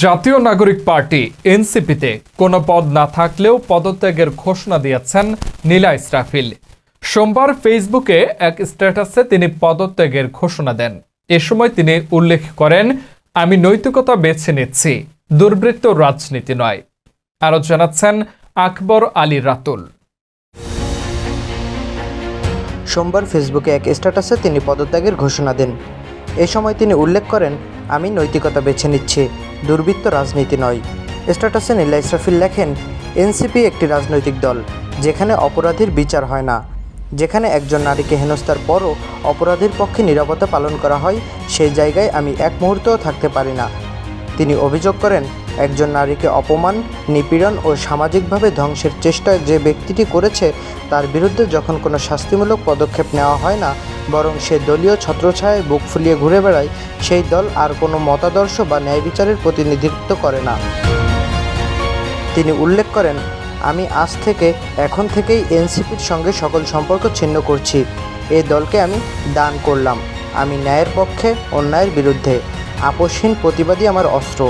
জাতীয় নাগরিক পার্টি এনসিপিতে কোনো পদ না থাকলেও পদত্যাগের ঘোষণা দিয়েছেন নীলা ইসরাফিল। সোমবার ফেসবুকে এক স্ট্যাটাসে তিনি পদত্যাগের ঘোষণা দেন। এ সময় তিনি উল্লেখ করেন, আমি নৈতিকতা বেছে নিচ্ছি, দুর্বৃত্ত রাজনীতি নয়। আরও জানাচ্ছেন আকবর আলী রাতুল। সোমবার ফেসবুকে এক স্ট্যাটাসে তিনি পদত্যাগের ঘোষণা দেন। এ সময় তিনি উল্লেখ করেন, আমি নৈতিকতা বেছে নিচ্ছি, দুর্বৃত্ত রাজনীতি নয়। স্ট্যাটাসে নীলা ইসরাফিল লেখেন, এনসিপি একটি রাজনৈতিক দল যেখানে অপরাধীর বিচার হয় না, যেখানে একজন নারীকে হেনস্থার পরও অপরাধীর পক্ষে নীরবতা পালন করা হয়, সেই জায়গায় আমি এক মুহূর্তও থাকতে পারি না। তিনি অভিযোগ করেন, একজন নারীকে অপমান, নিপীড়ন ও সামাজিকভাবে ধ্বংসের চেষ্টা যে ব্যক্তিটি করেছে তার বিরুদ্ধে যখন কোনো শাস্তিমূলক পদক্ষেপ নেওয়া হয় না, বরং সে দলীয় ছত্রছায়ায় বুক ফুলিয়ে ঘুরে বেড়ায়, সেই দল আর কোনো মতাদর্শ বা ন্যায় বিচারের প্রতিনিধিত্ব করে না। তিনি উল্লেখ করেন, আমি আজ থেকে এখন থেকেই এনসিপির সঙ্গে সকল সম্পর্ক ছিন্ন করছি। এই দলকে আমি দান করলাম। আমি ন্যায়ের পক্ষে, অন্যায়ের বিরুদ্ধে। আপোষহীন প্রতিবাদী আমার অস্ত্র।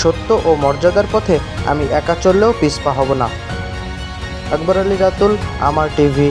সত্য ও মর্যাদার পথে আমি একা চললেও পিছপা হব না। আকবর আলী রাতুল, আমার টিভি।